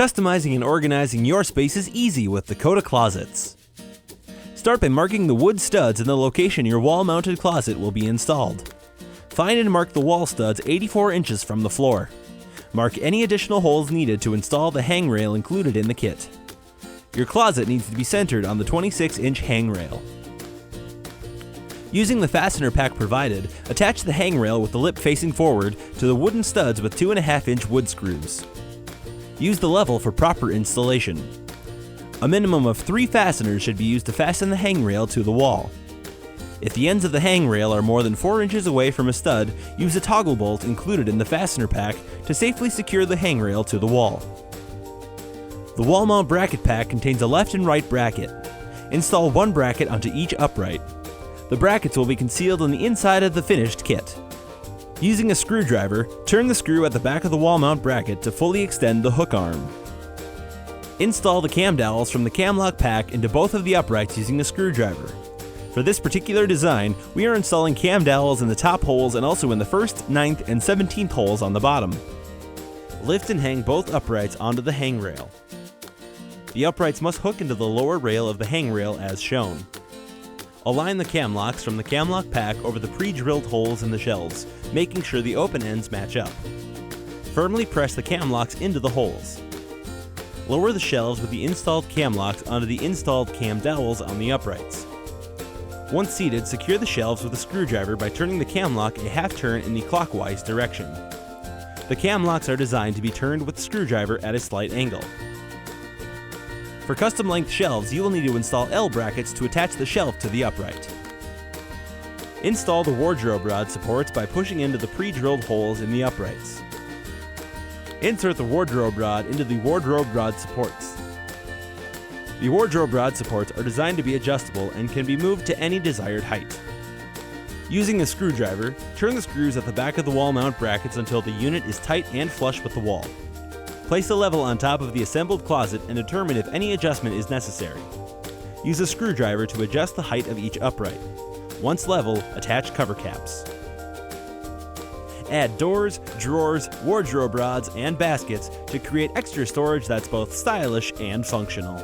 Customizing and organizing your space is easy with Dakota closets. Start by marking the wood studs in the location your wall-mounted closet will be installed. Find and mark the wall studs 84 inches from the floor. Mark any additional holes needed to install the hangrail included in the kit. Your closet needs to be centered on the 26-inch hangrail. Using the fastener pack provided, attach the hangrail with the lip facing forward to the wooden studs with 2.5-inch wood screws. Use the level for proper installation. A minimum of 3 fasteners should be used to fasten the hangrail to the wall. If the ends of the hangrail are more than 4 inches away from a stud, use a toggle bolt included in the fastener pack to safely secure the hangrail to the wall. The wall mount bracket pack contains a left and right bracket. Install one bracket onto each upright. The brackets will be concealed on the inside of the finished kit. Using a screwdriver, turn the screw at the back of the wall mount bracket to fully extend the hook arm. Install the cam dowels from the cam lock pack into both of the uprights using a screwdriver. For this particular design, we are installing cam dowels in the top holes and also in the 1st, 9th, and 17th holes on the bottom. Lift and hang both uprights onto the hangrail. The uprights must hook into the lower rail of the hangrail as shown. Align the cam locks from the cam lock pack over the pre-drilled holes in the shelves, making sure the open ends match up. Firmly press the cam locks into the holes. Lower the shelves with the installed cam locks onto the installed cam dowels on the uprights. Once seated, secure the shelves with a screwdriver by turning the cam lock a half turn in the clockwise direction. The cam locks are designed to be turned with the screwdriver at a slight angle. For custom length shelves, you will need to install L brackets to attach the shelf to the upright. Install the wardrobe rod supports by pushing into the pre-drilled holes in the uprights. Insert the wardrobe rod into the wardrobe rod supports. The wardrobe rod supports are designed to be adjustable and can be moved to any desired height. Using a screwdriver, turn the screws at the back of the wall mount brackets until the unit is tight and flush with the wall. Place a level on top of the assembled closet and determine if any adjustment is necessary. Use a screwdriver to adjust the height of each upright. Once level, attach cover caps. Add doors, drawers, wardrobe rods, and baskets to create extra storage that's both stylish and functional.